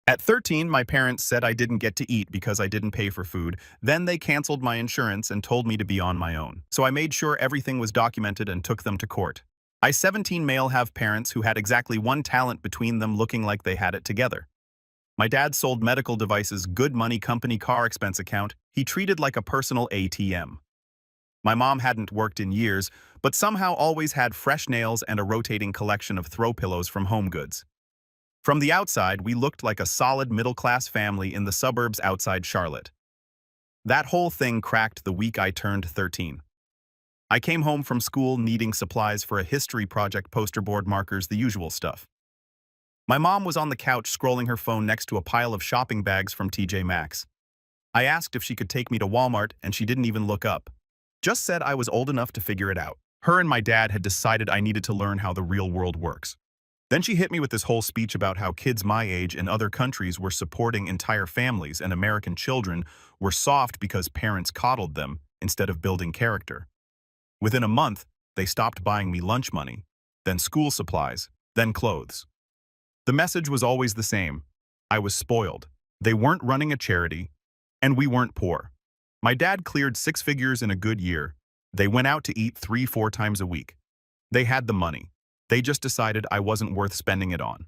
At 13, my parents said I didn't get to eat because I didn't pay for food. Then they canceled my insurance and told me to be on my own. So I made sure everything was documented and took them to court. I 17 male have parents who had exactly one talent between them looking like they had it together. My dad sold medical devices, good money company car expense account. He treated like a personal ATM. My mom hadn't worked in years, but somehow always had fresh nails and a rotating collection of throw pillows from Home Goods. From the outside, we looked like a solid middle-class family in the suburbs outside Charlotte. That whole thing cracked the week I turned 13. I came home from school needing supplies for a history project, poster board, markers, the usual stuff. My mom was on the couch scrolling her phone next to a pile of shopping bags from TJ Maxx. I asked if she could take me to Walmart, and she didn't even look up. Just said I was old enough to figure it out. Her and my dad had decided I needed to learn how the real world works. Then she hit me with this whole speech about how kids my age in other countries were supporting entire families and American children were soft because parents coddled them instead of building character. Within a month, they stopped buying me lunch money, then school supplies, then clothes. The message was always the same. I was spoiled. They weren't running a charity, and we weren't poor. My dad cleared 6 figures in a good year. They went out to eat 3-4 times a week. They had the money. They just decided I wasn't worth spending it on.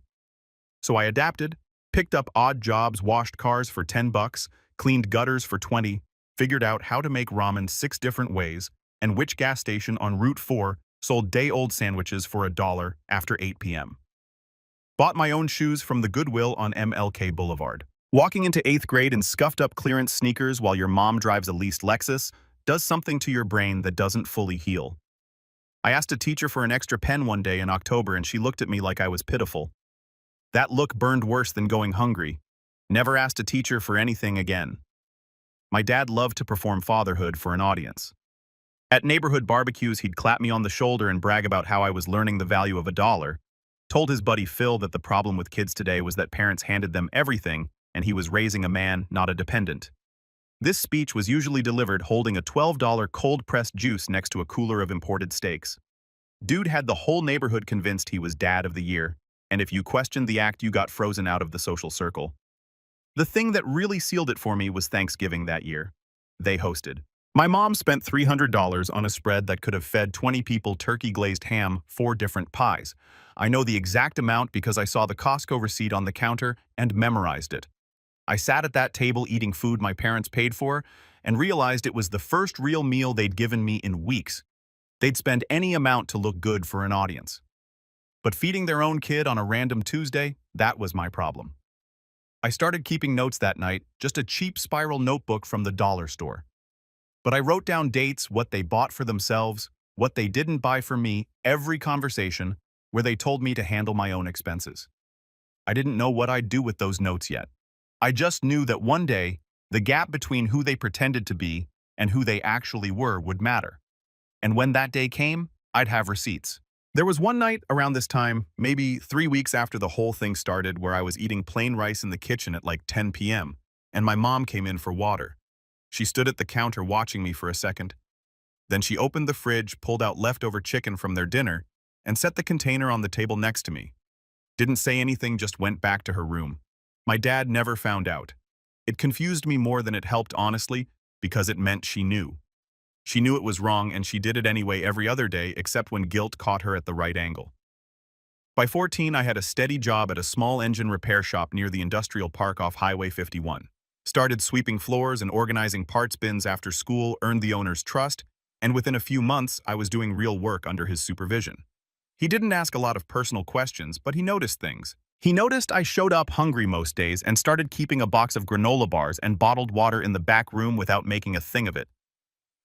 So I adapted, picked up odd jobs, washed cars for $10, cleaned gutters for 20, figured out how to make ramen 6 different ways, and which gas station on Route 4 sold day-old sandwiches for $1 after 8 p.m. Bought my own shoes from the Goodwill on MLK Boulevard. Walking into 8th grade in scuffed-up clearance sneakers while your mom drives a leased Lexus does something to your brain that doesn't fully heal. I asked a teacher for an extra pen one day in October and she looked at me like I was pitiful. That look burned worse than going hungry. Never asked a teacher for anything again. My dad loved to perform fatherhood for an audience. At neighborhood barbecues, he'd clap me on the shoulder and brag about how I was learning the value of $1. Told his buddy Phil that the problem with kids today was that parents handed them everything and he was raising a man, not a dependent. This speech was usually delivered holding a $12 cold-pressed juice next to a cooler of imported steaks. Dude had the whole neighborhood convinced he was dad of the year, and if you questioned the act, you got frozen out of the social circle. The thing that really sealed it for me was Thanksgiving that year. They hosted. My mom spent $300 on a spread that could have fed 20 people turkey-glazed ham, 4 different pies. I know the exact amount because I saw the Costco receipt on the counter and memorized it. I sat at that table eating food my parents paid for and realized it was the first real meal they'd given me in weeks. They'd spend any amount to look good for an audience. But feeding their own kid on a random Tuesday, that was my problem. I started keeping notes that night, just a cheap spiral notebook from the dollar store. But I wrote down dates, what they bought for themselves, what they didn't buy for me, every conversation where they told me to handle my own expenses. I didn't know what I'd do with those notes yet. I just knew that one day, the gap between who they pretended to be and who they actually were would matter. And when that day came, I'd have receipts. There was one night around this time, maybe 3 weeks after the whole thing started, where I was eating plain rice in the kitchen at like 10 p.m., and my mom came in for water. She stood at the counter watching me for a second. Then she opened the fridge, pulled out leftover chicken from their dinner, and set the container on the table next to me. Didn't say anything, just went back to her room. My dad never found out. It confused me more than it helped, honestly, because it meant she knew. She knew it was wrong, and she did it anyway every other day except when guilt caught her at the right angle. By 14, I had a steady job at a small engine repair shop near the industrial park off Highway 51. Started sweeping floors and organizing parts bins after school, earned the owner's trust, and within a few months, I was doing real work under his supervision. He didn't ask a lot of personal questions, but he noticed things. He noticed I showed up hungry most days and started keeping a box of granola bars and bottled water in the back room without making a thing of it.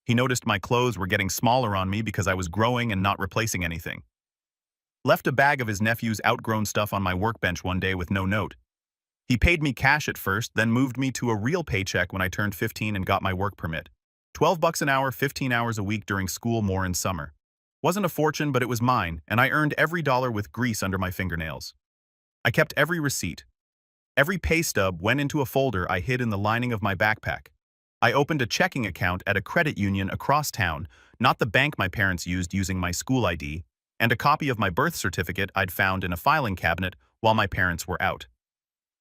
He noticed my clothes were getting smaller on me because I was growing and not replacing anything. Left a bag of his nephew's outgrown stuff on my workbench one day with no note. He paid me cash at first, then moved me to a real paycheck when I turned 15 and got my work permit. $12 an hour, 15 hours a week during school, more in summer. Wasn't a fortune, but it was mine, and I earned every dollar with grease under my fingernails. I kept every receipt. Every pay stub went into a folder I hid in the lining of my backpack. I opened a checking account at a credit union across town, not the bank my parents used using my school ID, and a copy of my birth certificate I'd found in a filing cabinet while my parents were out.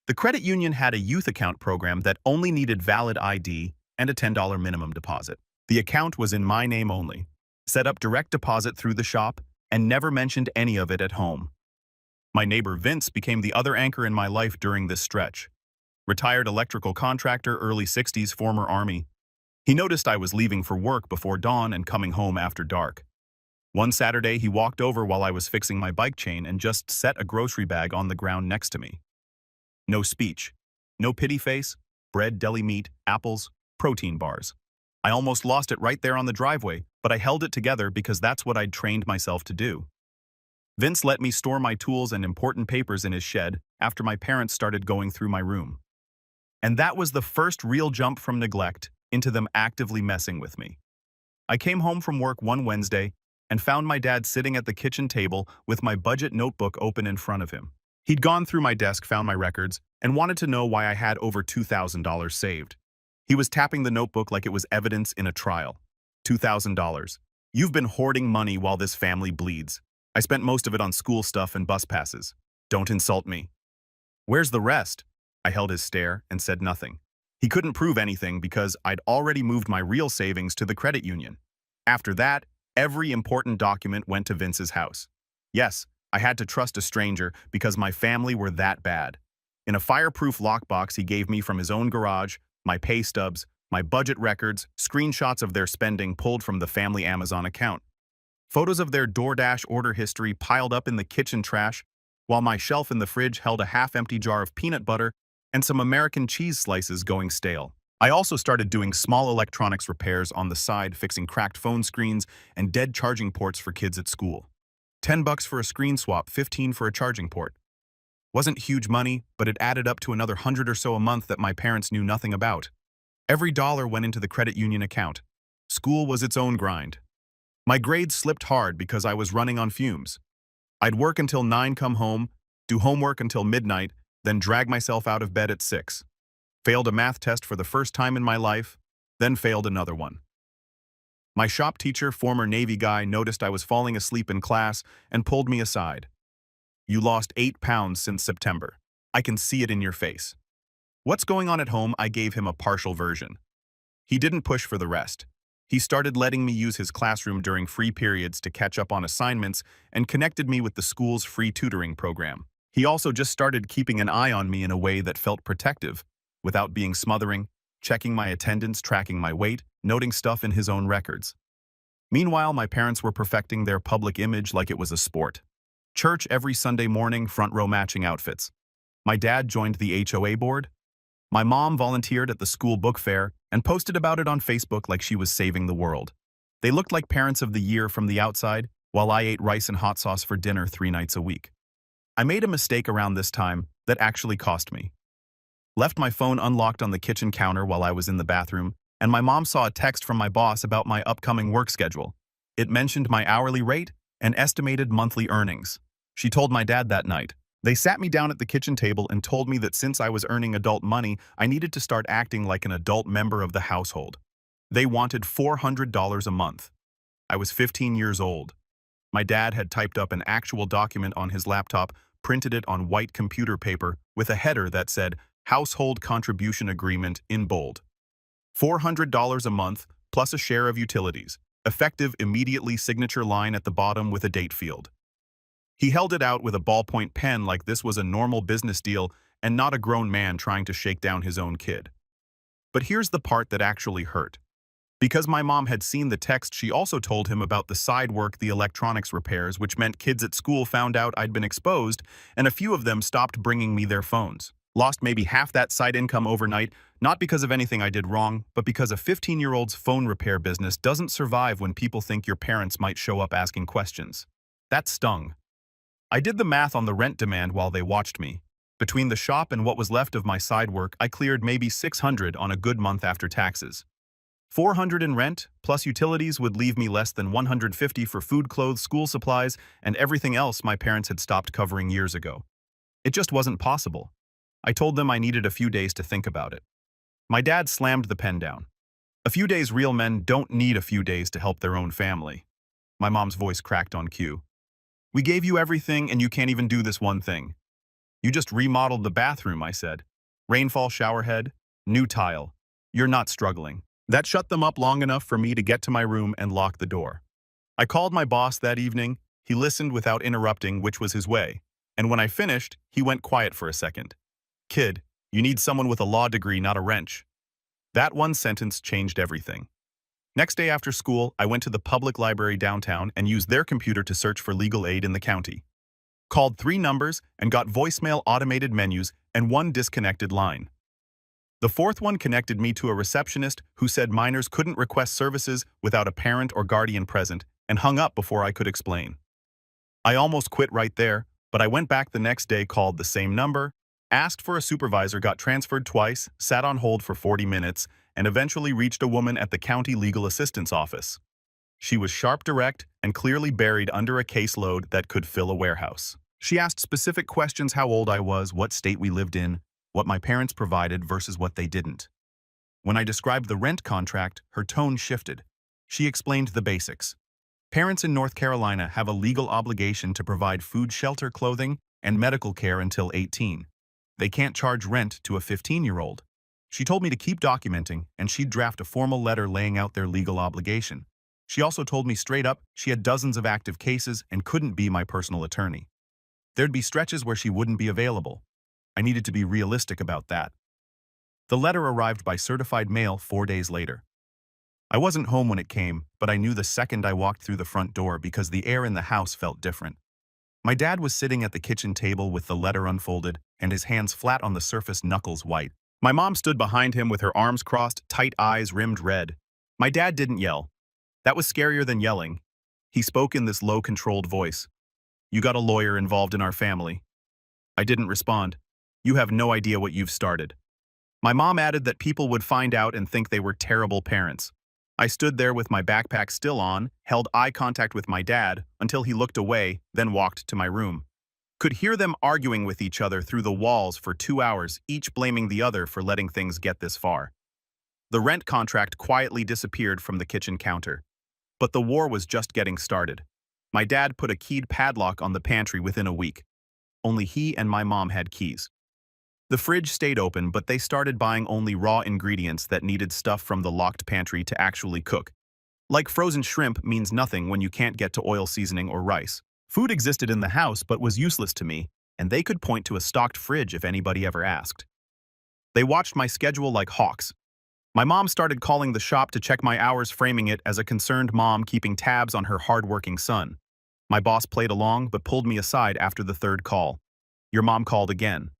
The credit union had a youth account program that only needed valid ID and a $10 minimum deposit. The account was in my name only, set up direct deposit through the shop, and never mentioned any of it at home. My neighbor Vince became the other anchor in my life during this stretch. Retired electrical contractor, early 60s, former Army. He noticed I was leaving for work before dawn and coming home after dark. One Saturday, he walked over while I was fixing my bike chain and just set a grocery bag on the ground next to me. No speech. No pity face. Bread, deli meat, apples, protein bars. I almost lost it right there on the driveway, but I held it together because that's what I'd trained myself to do. Vince let me store my tools and important papers in his shed after my parents started going through my room. And that was the first real jump from neglect into them actively messing with me. I came home from work one Wednesday and found my dad sitting at the kitchen table with my budget notebook open in front of him. He'd gone through my desk, found my records, and wanted to know why I had over $2,000 saved. He was tapping the notebook like it was evidence in a trial. $2,000. You've been hoarding money while this family bleeds. I spent most of it on school stuff and bus passes. Don't insult me. Where's the rest? I held his stare and said nothing. He couldn't prove anything because I'd already moved my real savings to the credit union. After that, every important document went to Vince's house. Yes, I had to trust a stranger because my family were that bad. In a fireproof lockbox he gave me from his own garage, my pay stubs, my budget records, screenshots of their spending pulled from the family Amazon account. Photos of their DoorDash order history piled up in the kitchen trash, while my shelf in the fridge held a half-empty jar of peanut butter and some American cheese slices going stale. I also started doing small electronics repairs on the side, fixing cracked phone screens and dead charging ports for kids at school. $10 for a screen swap, $15 for a charging port. Wasn't huge money, but it added up to another 100 or so a month that my parents knew nothing about. Every dollar went into the credit union account. School was its own grind. My grades slipped hard because I was running on fumes. I'd work until 9, come home, do homework until midnight, then drag myself out of bed at 6. Failed a math test for the first time in my life, then failed another one. My shop teacher, former Navy guy, noticed I was falling asleep in class and pulled me aside. You lost 8 pounds since September. I can see it in your face. What's going on at home? I gave him a partial version. He didn't push for the rest. He started letting me use his classroom during free periods to catch up on assignments and connected me with the school's free tutoring program. He also just started keeping an eye on me in a way that felt protective, without being smothering, checking my attendance, tracking my weight, noting stuff in his own records. Meanwhile, my parents were perfecting their public image like it was a sport. Church every Sunday morning, front row matching outfits. My dad joined the HOA board. My mom volunteered at the school book fair and posted about it on Facebook like she was saving the world. They looked like parents of the year from the outside, while I ate rice and hot sauce for dinner 3 nights a week. I made a mistake around this time that actually cost me. Left my phone unlocked on the kitchen counter while I was in the bathroom, and my mom saw a text from my boss about my upcoming work schedule. It mentioned my hourly rate and estimated monthly earnings. She told my dad that night. They sat me down at the kitchen table and told me that since I was earning adult money, I needed to start acting like an adult member of the household. They wanted $400 a month. I was 15 years old. My dad had typed up an actual document on his laptop, printed it on white computer paper with a header that said, Household Contribution Agreement in bold. $400 a month plus a share of utilities. Effective immediately, signature line at the bottom with a date field. He held it out with a ballpoint pen like this was a normal business deal and not a grown man trying to shake down his own kid. But here's the part that actually hurt. Because my mom had seen the text, she also told him about the side work, the electronics repairs, which meant kids at school found out I'd been exposed, and a few of them stopped bringing me their phones. Lost maybe half that side income overnight, not because of anything I did wrong, but because a 15-year-old's phone repair business doesn't survive when people think your parents might show up asking questions. That stung. I did the math on the rent demand while they watched me. Between the shop and what was left of my side work, I cleared maybe $600 on a good month after taxes. $400 in rent, plus utilities would leave me less than $150 for food, clothes, school supplies, and everything else my parents had stopped covering years ago. It just wasn't possible. I told them I needed a few days to think about it. My dad slammed the pen down. A few days. Real men don't need a few days to help their own family. My mom's voice cracked on cue. We gave you everything and you can't even do this one thing. You just remodeled the bathroom, I said. Rainfall shower head, new tile. You're not struggling. That shut them up long enough for me to get to my room and lock the door. I called my boss that evening. He listened without interrupting, which was his way. And when I finished, he went quiet for a second. Kid, you need someone with a law degree, not a wrench. That one sentence changed everything. Next day after school, I went to the public library downtown and used their computer to search for legal aid in the county. Called 3 numbers and got voicemail automated menus and 1 disconnected line. The 4th one connected me to a receptionist who said minors couldn't request services without a parent or guardian present and hung up before I could explain. I almost quit right there, but I went back the next day, called the same number, asked for a supervisor, got transferred twice, sat on hold for 40 minutes, and eventually reached a woman at the county legal assistance office. She was sharp, direct, and clearly buried under a caseload that could fill a warehouse. She asked specific questions: how old I was, what state we lived in, what my parents provided versus what they didn't. When I described the rent contract, her tone shifted. She explained the basics. Parents in North Carolina have a legal obligation to provide food, shelter, clothing, and medical care until 18. They can't charge rent to a 15-year-old. She told me to keep documenting, and she'd draft a formal letter laying out their legal obligation. She also told me straight up she had dozens of active cases and couldn't be my personal attorney. There'd be stretches where she wouldn't be available. I needed to be realistic about that. The letter arrived by certified mail 4 days later. I wasn't home when it came, but I knew the second I walked through the front door because the air in the house felt different. My dad was sitting at the kitchen table with the letter unfolded and his hands flat on the surface, knuckles white. My mom stood behind him with her arms crossed, tight eyes rimmed red. My dad didn't yell. That was scarier than yelling. He spoke in this low, controlled voice. You got a lawyer involved in our family. I didn't respond. You have no idea what you've started. My mom added that people would find out and think they were terrible parents. I stood there with my backpack still on, held eye contact with my dad until he looked away, then walked to my room. Could hear them arguing with each other through the walls for 2 hours, each blaming the other for letting things get this far. The rent contract quietly disappeared from the kitchen counter. But the war was just getting started. My dad put a keyed padlock on the pantry within a week. Only he and my mom had keys. The fridge stayed open, but they started buying only raw ingredients that needed stuff from the locked pantry to actually cook. Like frozen shrimp means nothing when you can't get to oil seasoning or rice. Food existed in the house but was useless to me, and they could point to a stocked fridge if anybody ever asked. They watched my schedule like hawks. My mom started calling the shop to check my hours, framing it as a concerned mom keeping tabs on her hard-working son. My boss played along but pulled me aside after the 3rd call. Your mom called again.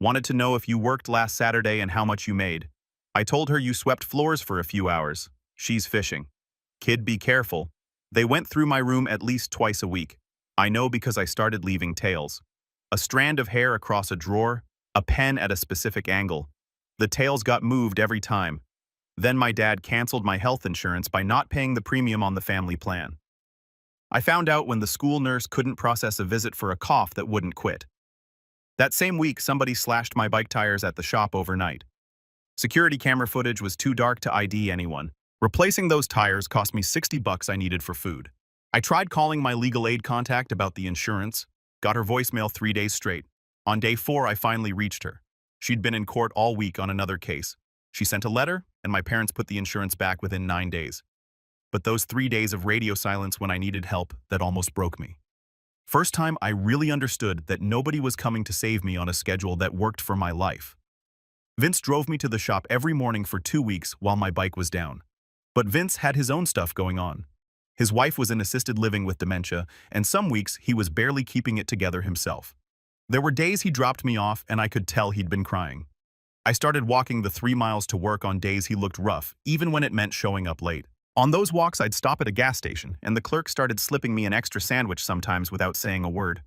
Wanted to know if you worked last Saturday and how much you made. I told her you swept floors for a few hours. She's fishing. Kid, be careful. They went through my room at least twice a week. I know because I started leaving tails. A strand of hair across a drawer, a pen at a specific angle. The tails got moved every time. Then my dad canceled my health insurance by not paying the premium on the family plan. I found out when the school nurse couldn't process a visit for a cough that wouldn't quit. That same week, somebody slashed my bike tires at the shop overnight. Security camera footage was too dark to ID anyone. Replacing those tires cost me $60 I needed for food. I tried calling my legal aid contact about the insurance, got her voicemail 3 days straight. On day 4, I finally reached her. She'd been in court all week on another case. She sent a letter, and my parents put the insurance back within 9 days. But those 3 days of radio silence when I needed help, that almost broke me. First time I really understood that nobody was coming to save me on a schedule that worked for my life. Vince drove me to the shop every morning for 2 weeks while my bike was down. But Vince had his own stuff going on. His wife was in assisted living with dementia, and some weeks he was barely keeping it together himself. There were days he dropped me off and I could tell he'd been crying. I started walking the 3 miles to work on days he looked rough, even when it meant showing up late. On those walks, I'd stop at a gas station, and the clerk started slipping me an extra sandwich sometimes without saying a word.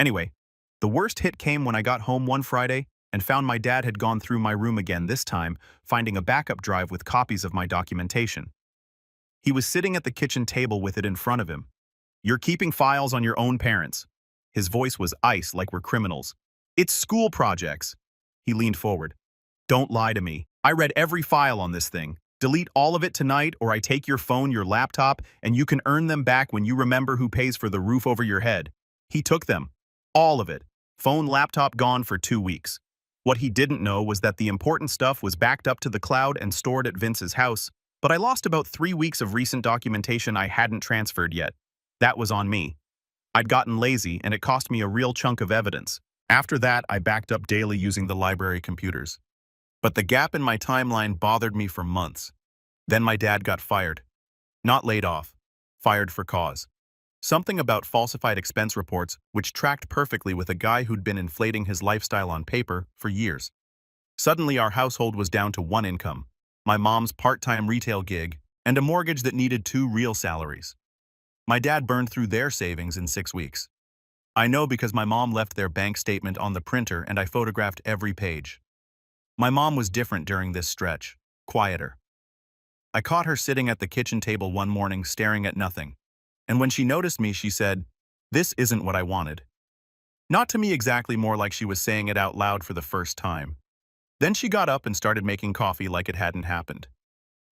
Anyway, the worst hit came when I got home one Friday and found my dad had gone through my room again, this time finding a backup drive with copies of my documentation. He was sitting at the kitchen table with it in front of him. You're keeping files on your own parents. His voice was ice, like we're criminals. It's school projects. He leaned forward. Don't lie to me. I read every file on this thing. Delete all of it tonight, or I take your phone, your laptop, and you can earn them back when you remember who pays for the roof over your head. He took them. All of it. Phone, laptop gone for 2 weeks. What he didn't know was that the important stuff was backed up to the cloud and stored at Vince's house, but I lost about 3 weeks of recent documentation I hadn't transferred yet. That was on me. I'd gotten lazy, and it cost me a real chunk of evidence. After that, I backed up daily using the library computers. But the gap in my timeline bothered me for months. Then my dad got fired. Not laid off. Fired for cause. Something about falsified expense reports, which tracked perfectly with a guy who'd been inflating his lifestyle on paper for years. Suddenly, our household was down to one income, my mom's part-time retail gig, and a mortgage that needed 2 real salaries. My dad burned through their savings in 6 weeks. I know because my mom left their bank statement on the printer and I photographed every page. My mom was different during this stretch, quieter. I caught her sitting at the kitchen table one morning staring at nothing. And when she noticed me, she said, "This isn't what I wanted." Not to me exactly, more like she was saying it out loud for the first time. Then she got up and started making coffee like it hadn't happened.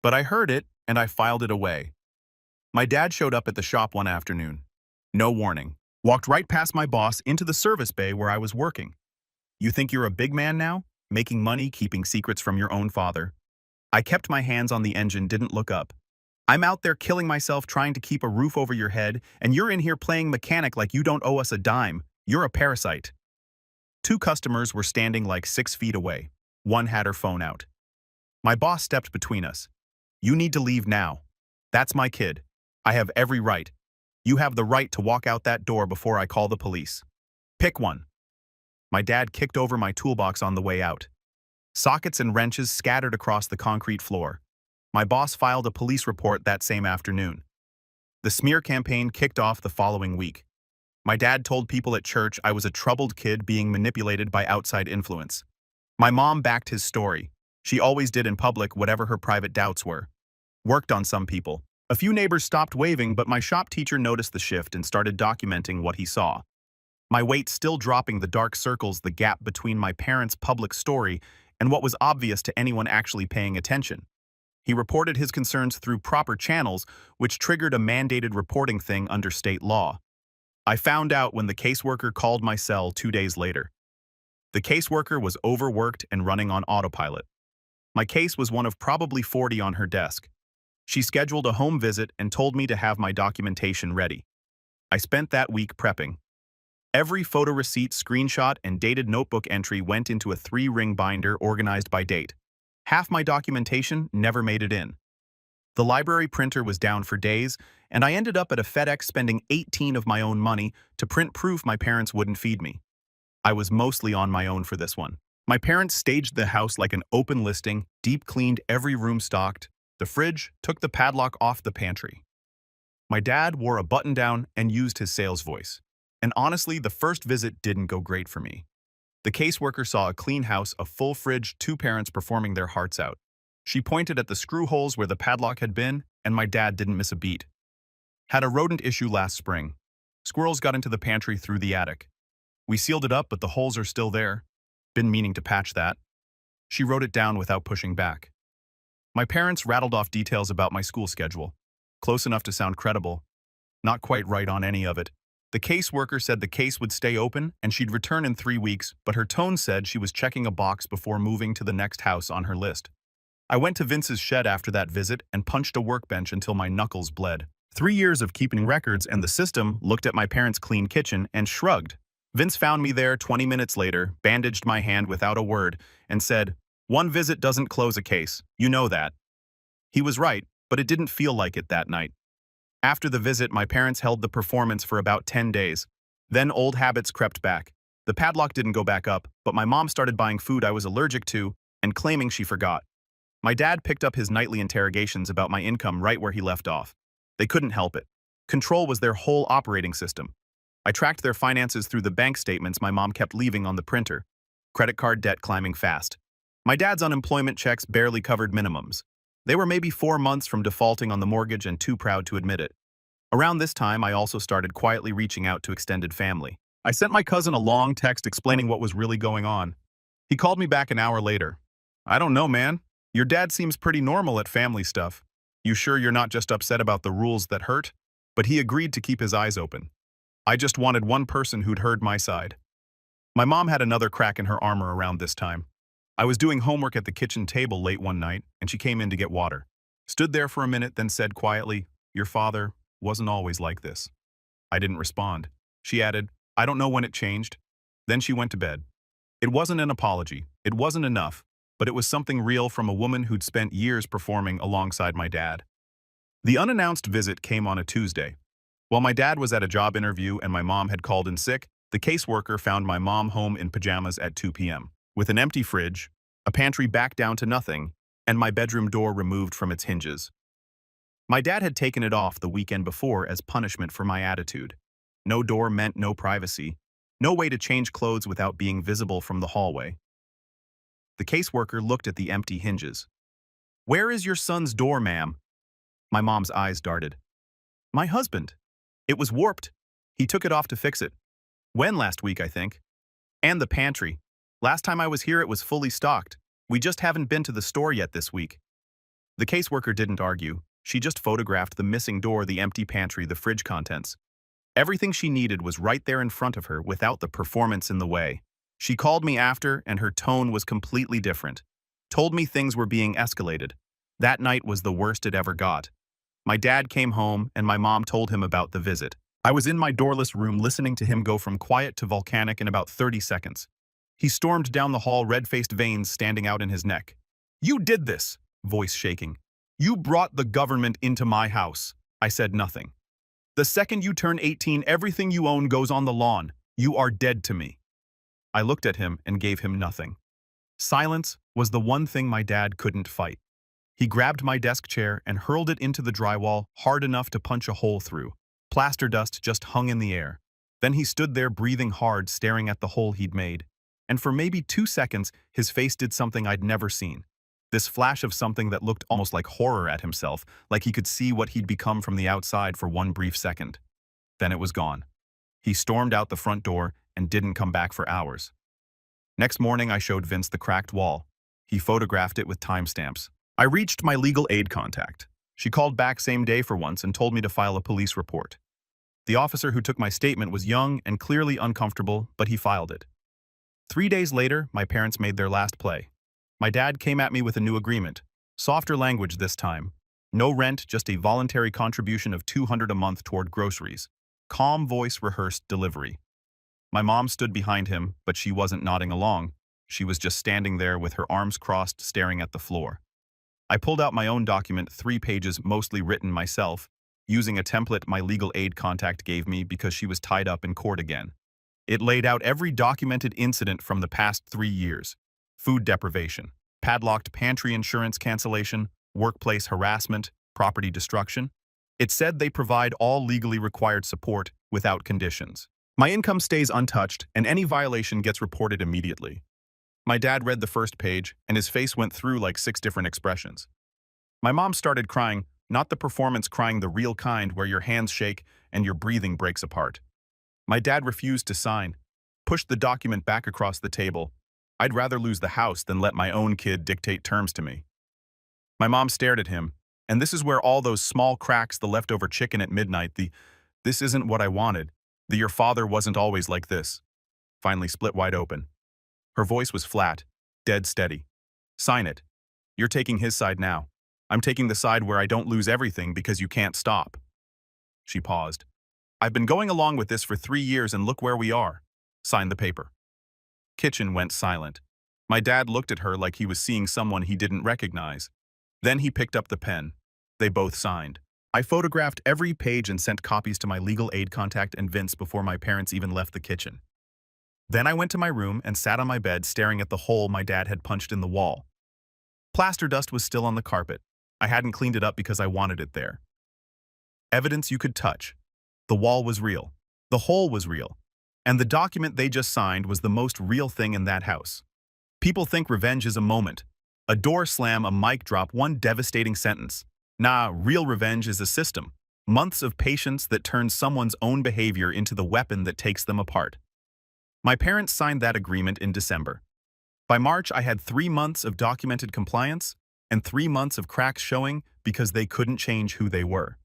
But I heard it, and I filed it away. My dad showed up at the shop one afternoon. No warning. Walked right past my boss into the service bay where I was working. "You think you're a big man now? Making money, keeping secrets from your own father?" I kept my hands on the engine, didn't look up. "I'm out there killing myself trying to keep a roof over your head, and you're in here playing mechanic like you don't owe us a dime. You're a parasite." 2 customers were standing like 6 feet away. One had her phone out. My boss stepped between us. "You need to leave now. That's my kid. I have every right. You have the right to walk out that door before I call the police. Pick one." My dad kicked over my toolbox on the way out. Sockets and wrenches scattered across the concrete floor. My boss filed a police report that same afternoon. The smear campaign kicked off the following week. My dad told people at church I was a troubled kid being manipulated by outside influence. My mom backed his story. She always did in public, whatever her private doubts were. Worked on some people. A few neighbors stopped waving, but my shop teacher noticed the shift and started documenting what he saw. My weight still dropping, the dark circles, the gap between my parents' public story and what was obvious to anyone actually paying attention. He reported his concerns through proper channels, which triggered a mandated reporting thing under state law. I found out when the caseworker called my cell 2 days later. The caseworker was overworked and running on autopilot. My case was one of probably 40 on her desk. She scheduled a home visit and told me to have my documentation ready. I spent that week prepping. Every photo receipt, screenshot, and dated notebook entry went into a 3-ring binder organized by date. Half my documentation never made it in. The library printer was down for days, and I ended up at a FedEx spending 18 of my own money to print proof my parents wouldn't feed me. I was mostly on my own for this one. My parents staged the house like an open listing, deep cleaned every room, stocked the fridge, took the padlock off the pantry. My dad wore a button-down and used his sales voice. And honestly, the first visit didn't go great for me. The caseworker saw a clean house, a full fridge, 2 parents performing their hearts out. She pointed at the screw holes where the padlock had been, and my dad didn't miss a beat. "Had a rodent issue last spring. Squirrels got into the pantry through the attic. We sealed it up, but the holes are still there. Been meaning to patch that." She wrote it down without pushing back. My parents rattled off details about my school schedule. Close enough to sound credible. Not quite right on any of it. The caseworker said the case would stay open and she'd return in 3 weeks, but her tone said she was checking a box before moving to the next house on her list. I went to Vince's shed after that visit and punched a workbench until my knuckles bled. 3 years of keeping records, and the system looked at my parents' clean kitchen and shrugged. Vince found me there 20 minutes later, bandaged my hand without a word, and said, "One visit doesn't close a case, you know that." He was right, but it didn't feel like it that night. After the visit, my parents held the performance for about 10 days. Then old habits crept back. The padlock didn't go back up, but my mom started buying food I was allergic to and claiming she forgot. My dad picked up his nightly interrogations about my income right where he left off. They couldn't help it. Control was their whole operating system. I tracked their finances through the bank statements my mom kept leaving on the printer. Credit card debt climbing fast. My dad's unemployment checks barely covered minimums. They were maybe 4 months from defaulting on the mortgage and too proud to admit it. Around this time, I also started quietly reaching out to extended family. I sent my cousin a long text explaining what was really going on. He called me back an hour later. "I don't know, man. Your dad seems pretty normal at family stuff. You sure you're not just upset about the rules that hurt?" But he agreed to keep his eyes open. I just wanted one person who'd heard my side. My mom had another crack in her armor around this time. I was doing homework at the kitchen table late one night, and she came in to get water. Stood there for a minute, then said quietly, "Your father wasn't always like this." I didn't respond. She added, "I don't know when it changed." Then she went to bed. It wasn't an apology. It wasn't enough, but it was something real from a woman who'd spent years performing alongside my dad. The unannounced visit came on a Tuesday. While my dad was at a job interview and my mom had called in sick, the caseworker found my mom home in pajamas at 2 p.m., with an empty fridge, a pantry back down to nothing, and my bedroom door removed from its hinges. My dad had taken it off the weekend before as punishment for my attitude. No door meant no privacy, no way to change clothes without being visible from the hallway. The caseworker looked at the empty hinges. "Where is your son's door, ma'am?" My mom's eyes darted. "My husband. It was warped. He took it off to fix it. When last week, I think. And the pantry. Last time I was here, it was fully stocked. We just haven't been to the store yet this week." The caseworker didn't argue. She just photographed the missing door, the empty pantry, the fridge contents. Everything she needed was right there in front of her without the performance in the way. She called me after, and her tone was completely different. Told me things were being escalated. That night was the worst it ever got. My dad came home, and my mom told him about the visit. I was in my doorless room listening to him go from quiet to volcanic in about 30 seconds. He stormed down the hall, red-faced veins standing out in his neck. "You did this," voice shaking. "You brought the government into my house." I said nothing. "The second you turn 18, everything you own goes on the lawn. You are dead to me." I looked at him and gave him nothing. Silence was the one thing my dad couldn't fight. He grabbed my desk chair and hurled it into the drywall hard enough to punch a hole through. Plaster dust just hung in the air. Then he stood there breathing hard, staring at the hole he'd made. And for maybe 2 seconds, his face did something I'd never seen. This flash of something that looked almost like horror at himself, like he could see what he'd become from the outside for one brief second. Then it was gone. He stormed out the front door and didn't come back for hours. Next morning, I showed Vince the cracked wall. He photographed it with timestamps. I reached my legal aid contact. She called back same day for once and told me to file a police report. The officer who took my statement was young and clearly uncomfortable, but he filed it. 3 days later, my parents made their last play. My dad came at me with a new agreement. Softer language this time. No rent, just a voluntary contribution of $200 a month toward groceries. Calm voice, rehearsed delivery. My mom stood behind him, but she wasn't nodding along. She was just standing there with her arms crossed, staring at the floor. I pulled out my own document, 3 pages, mostly written myself, using a template my legal aid contact gave me because she was tied up in court again. It laid out every documented incident from the past 3 years. Food deprivation, padlocked pantry insurance cancellation, workplace harassment, property destruction. It said they provide all legally required support without conditions. My income stays untouched, and any violation gets reported immediately. My dad read the first page, and his face went through like 6 different expressions. My mom started crying, not the performance crying, the real kind where your hands shake and your breathing breaks apart. My dad refused to sign, pushed the document back across the table. I'd rather lose the house than let my own kid dictate terms to me. My mom stared at him, and this is where all those small cracks, the leftover chicken at midnight, the "this isn't what I wanted," the "your father wasn't always like this," finally split wide open. Her voice was flat, dead steady. "Sign it. You're taking his side now. I'm taking the side where I don't lose everything because you can't stop." She paused. "I've been going along with this for 3 years and look where we are." Sign the paper. Kitchen went silent. My dad looked at her like he was seeing someone he didn't recognize. Then he picked up the pen. They both signed. I photographed every page and sent copies to my legal aid contact and Vince before my parents even left the kitchen. Then I went to my room and sat on my bed staring at the hole my dad had punched in the wall. Plaster dust was still on the carpet. I hadn't cleaned it up because I wanted it there. Evidence you could touch. The wall was real. The hole was real. And the document they just signed was the most real thing in that house. People think revenge is a moment. A door slam, a mic drop, one devastating sentence. Nah, real revenge is a system. Months of patience that turns someone's own behavior into the weapon that takes them apart. My parents signed that agreement in December. By March, I had 3 months of documented compliance and 3 months of cracks showing because they couldn't change who they were.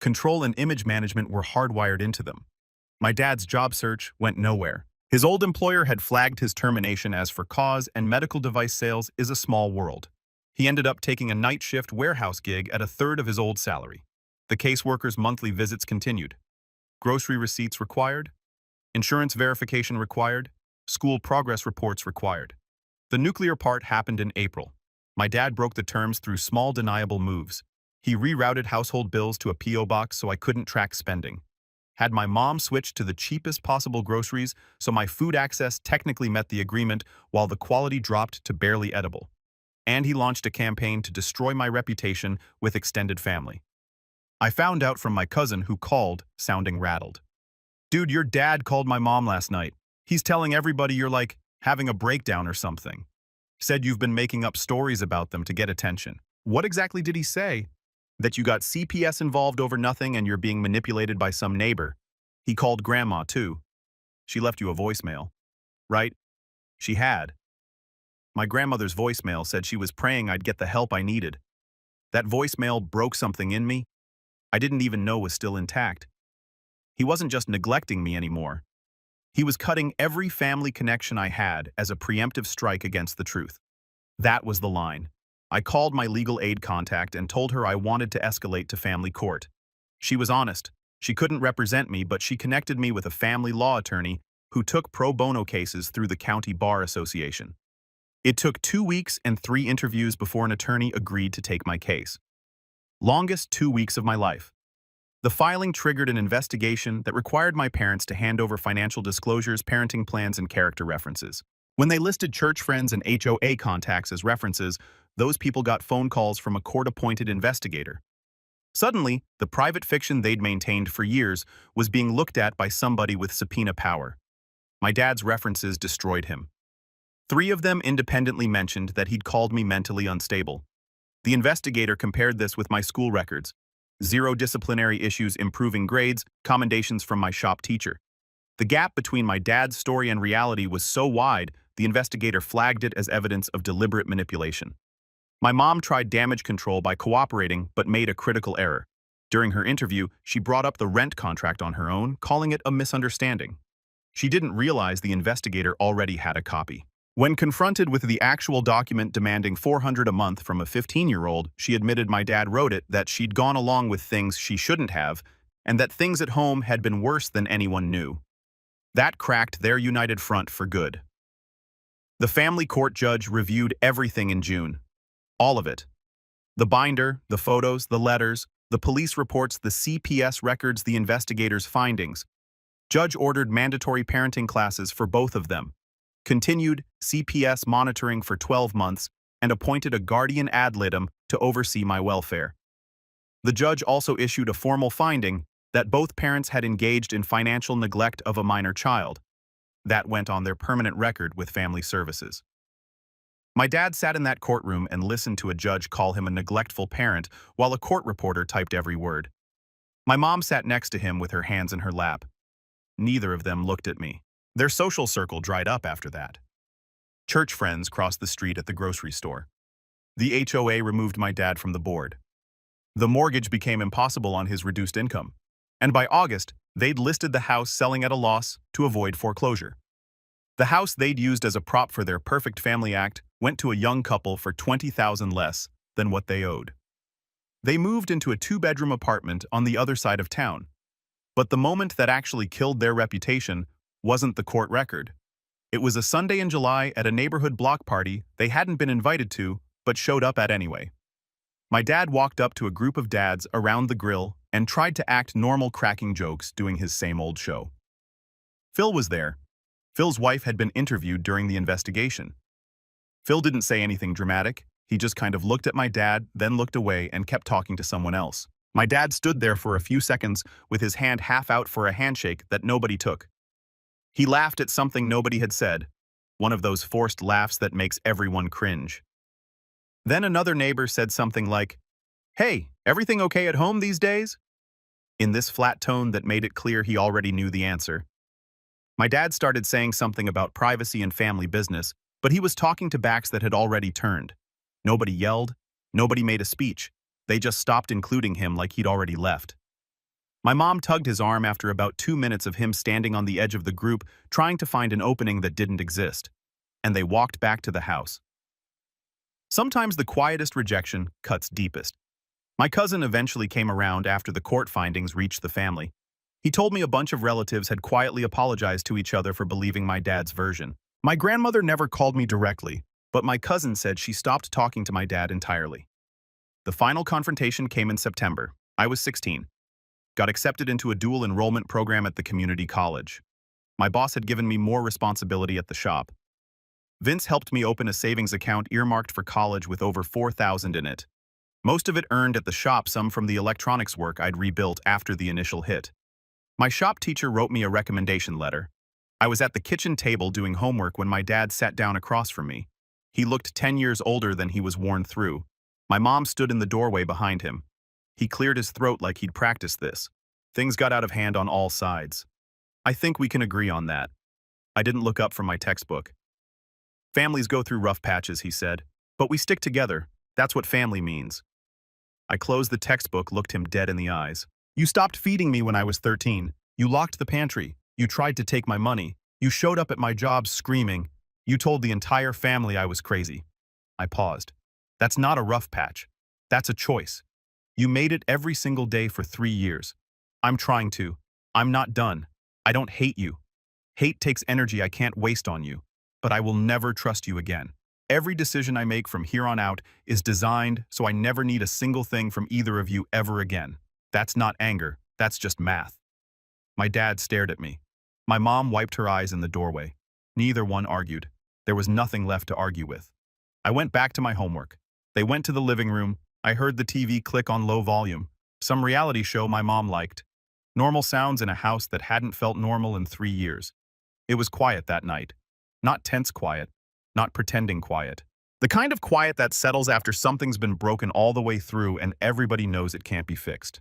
Control and image management were hardwired into them. My dad's job search went nowhere. His old employer had flagged his termination as for cause, and medical device sales is a small world. He ended up taking a night shift warehouse gig at a third of his old salary. The caseworker's monthly visits continued. Grocery receipts required, insurance verification required, school progress reports required. The nuclear part happened in April. My dad broke the terms through small deniable moves. He rerouted household bills to a P.O. box so I couldn't track spending. Had my mom switched to the cheapest possible groceries so my food access technically met the agreement while the quality dropped to barely edible. And he launched a campaign to destroy my reputation with extended family. I found out from my cousin who called, sounding rattled. "Dude, your dad called my mom last night. He's telling everybody you're like having a breakdown or something. Said you've been making up stories about them to get attention." "What exactly did he say?" "That you got CPS involved over nothing and you're being manipulated by some neighbor. He called grandma too. She left you a voicemail." "Right? She had. My grandmother's voicemail said she was praying I'd get the help I needed. That voicemail broke something in me I didn't even know was still intact. He wasn't just neglecting me anymore. He was cutting every family connection I had as a preemptive strike against the truth. That was the line. I called my legal aid contact and told her I wanted to escalate to family court. She was honest. She couldn't represent me, but she connected me with a family law attorney who took pro bono cases through the County Bar Association. It took 2 weeks and 3 interviews before an attorney agreed to take my case. Longest 2 weeks of my life. The filing triggered an investigation that required my parents to hand over financial disclosures, parenting plans, and character references. When they listed church friends and HOA contacts as references, those people got phone calls from a court-appointed investigator. Suddenly, the private fiction they'd maintained for years was being looked at by somebody with subpoena power. My dad's references destroyed him. 3 of them independently mentioned that he'd called me mentally unstable. The investigator compared this with my school records. 0 disciplinary issues, improving grades, commendations from my shop teacher. The gap between my dad's story and reality was so wide, the investigator flagged it as evidence of deliberate manipulation. My mom tried damage control by cooperating, but made a critical error. During her interview, she brought up the rent contract on her own, calling it a misunderstanding. She didn't realize the investigator already had a copy. When confronted with the actual document demanding $400 a month from a 15-year-old, she admitted my dad wrote it, that she'd gone along with things she shouldn't have, and that things at home had been worse than anyone knew. That cracked their united front for good. The family court judge reviewed everything in June. All of it. The binder, the photos, the letters, the police reports, the CPS records, the investigators' findings. Judge ordered mandatory parenting classes for both of them, continued CPS monitoring for 12 months, and appointed a guardian ad litem to oversee my welfare. The judge also issued a formal finding that both parents had engaged in financial neglect of a minor child. That went on their permanent record with family services. My dad sat in that courtroom and listened to a judge call him a neglectful parent while a court reporter typed every word. My mom sat next to him with her hands in her lap. Neither of them looked at me. Their social circle dried up after that. Church friends crossed the street at the grocery store. The HOA removed my dad from the board. The mortgage became impossible on his reduced income. And by August, they'd listed the house selling at a loss to avoid foreclosure. The house they'd used as a prop for their perfect family act went to a young couple for $20,000 less than what they owed. They moved into a 2-bedroom apartment on the other side of town. But the moment that actually killed their reputation wasn't the court record. It was a Sunday in July at a neighborhood block party they hadn't been invited to, but showed up at anyway. My dad walked up to a group of dads around the grill and tried to act normal, cracking jokes, doing his same old show. Phil was there. Phil's wife had been interviewed during the investigation. Phil didn't say anything dramatic. He just kind of looked at my dad, then looked away and kept talking to someone else. My dad stood there for a few seconds with his hand half out for a handshake that nobody took. He laughed at something nobody had said, one of those forced laughs that makes everyone cringe. Then another neighbor said something like, "Hey, everything okay at home these days?" in this flat tone that made it clear he already knew the answer. My dad started saying something about privacy and family business, but he was talking to backs that had already turned. Nobody yelled, nobody made a speech. They just stopped including him like he'd already left. My mom tugged his arm after about 2 minutes of him standing on the edge of the group, trying to find an opening that didn't exist. And they walked back to the house. Sometimes the quietest rejection cuts deepest. My cousin eventually came around after the court findings reached the family. He told me a bunch of relatives had quietly apologized to each other for believing my dad's version. My grandmother never called me directly, but my cousin said she stopped talking to my dad entirely. The final confrontation came in September. I was 16. Got accepted into a dual enrollment program at the community college. My boss had given me more responsibility at the shop. Vince helped me open a savings account earmarked for college with over $4,000 in it. Most of it earned at the shop, some from the electronics work I'd rebuilt after the initial hit. My shop teacher wrote me a recommendation letter. I was at the kitchen table doing homework when my dad sat down across from me. He looked 10 years older than he was worn through. My mom stood in the doorway behind him. He cleared his throat like he'd practiced this. Things got out of hand on all sides. I think we can agree on that. I didn't look up from my textbook. Families go through rough patches, he said, but we stick together. That's what family means. I closed the textbook, looked him dead in the eyes. You stopped feeding me when I was 13. You locked the pantry. You tried to take my money. You showed up at my job screaming. You told the entire family I was crazy. I paused. That's not a rough patch. That's a choice. You made it every single day for 3 years. I'm trying to. I'm not done. I don't hate you. Hate takes energy I can't waste on you. But I will never trust you again. Every decision I make from here on out is designed so I never need a single thing from either of you ever again. That's not anger. That's just math. My dad stared at me. My mom wiped her eyes in the doorway. Neither one argued. There was nothing left to argue with. I went back to my homework. They went to the living room. I heard the TV click on low volume. Some reality show my mom liked. Normal sounds in a house that hadn't felt normal in 3 years. It was quiet that night. Not tense quiet. Not pretending quiet. The kind of quiet that settles after something's been broken all the way through and everybody knows it can't be fixed.